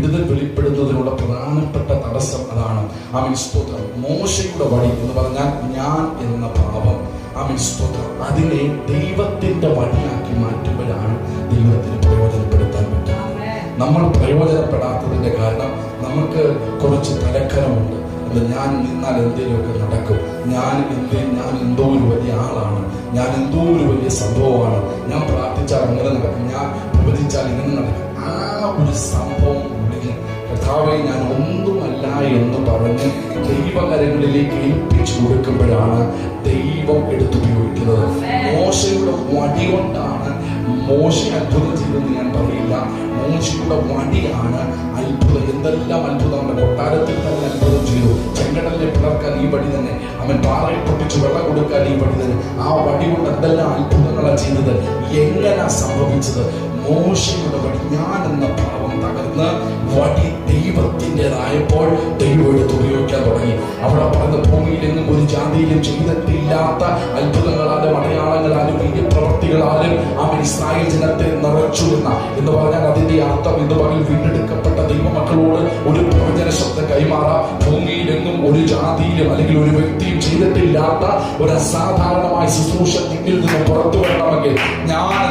വിടുതൽ വെളിപ്പെടുന്നതിനുള്ള പ്രധാനപ്പെട്ട തടസ്സം അതാണ്. ആമേൻ സ്തോത്രം. മോശയുടെ വടി എന്ന് പറഞ്ഞാൽ ഞാൻ എന്ന പാപം, ആമേൻ സ്തോത്രം, അതിനെ ദൈവത്തിന്റെ വടിയാക്കി മാറ്റുമ്പോഴാണ് ദൈവത്തിന് പ്രയോജനപ്പെടുത്താൻ പറ്റുന്നത്. നമ്മൾ പ്രയോജനപ്പെടാത്തതിന്റെ കാരണം നമുക്ക് കുറച്ച് തലക്കനമുണ്ട്. ഞാൻ നിന്നാൽ എന്തെങ്കിലുമൊക്കെ നടക്കും, ഞാൻ എന്തോ ഒരു വലിയ ആളാണ്, ഞാൻ എന്തോ ഒരു വലിയ സംഭവമാണ്, ഞാൻ പ്രാർത്ഥിച്ചാൽ അങ്ങനെ നടക്കും, ഞാൻ പ്രവചിച്ചാൽ ഇങ്ങനെ നടക്കും. ആ ഒരു സംഭവം ഉണ്ടെങ്കിൽ കർത്താവേ ഞാൻ ഒന്നുമല്ല എന്ന് പറഞ്ഞ് ദൈവകരങ്ങളിലേക്ക് ഏൽപ്പിച്ചു കൊടുക്കുമ്പോഴാണ് ദൈവം എടുത്തുപയോഗിക്കുന്നത്. മോശയുടെ വടി കൊണ്ടാണ് മോശ അത്ഭുതം ചെയ്തെന്ന് ഞാൻ പറയില്ല. മോശയുടെ വടിയാണ് അത്ഭുതം. എന്തെല്ലാം അത്ഭുതം! കൊട്ടാരത്തിൽ തന്നെ അത്ഭുതം ചെയ്തു. ചെങ്കടലിനെ പിളർക്കാൻ ഈ വടി തന്നെ, അവൻ പാറയിൽ പൊട്ടിച്ച് വെള്ളം കൊടുക്കാൻ ഈ വടി തന്നെ. ആ വടി കൊണ്ട് എന്തെല്ലാം അത്ഭുതങ്ങളാണ് ചെയ്തത്. എങ്ങനെയാ സംഭവിച്ചത്? മോശയുടെ വടി, ഞാൻ എന്ന പാവം തകർന്ന് വടി ദൈവത്തിൻ്റെതായപ്പോൾ ദൈവം എടുത്ത് ഉപയോഗിക്കാൻ തുടങ്ങി. അവിടെ പറഞ്ഞ ഭൂമിയിലെങ്ങും ഒരു ജാതിയിലും ചെയ്തിട്ടില്ലാത്ത അത്ഭുതങ്ങളാലും അടയാളങ്ങളാലും പ്രവൃത്തികളാലും അവൻ ഇസ്രായേൽ ജനത്തെ നിറച്ചു എന്ന് പറഞ്ഞാൽ അതിന്റെ അർത്ഥം ഇന്ന് പകൽ വീണ്ടെടുക്കപ്പെട്ട ദൈവമക്കളോട് ഒരു പ്രവചന ശബ്ദം കൈമാറാം. ഭൂമിയിലെങ്ങും ഒരു ജാതിയിലും അല്ലെങ്കിൽ ഒരു വ്യക്തിയും ചെയ്തിട്ടില്ലാത്ത ഒരു അസാധാരണമായ ശുശ്രൂഷ നിന്നിൽ നിന്ന് പുറത്തു വരണമെങ്കിൽ ഞാൻ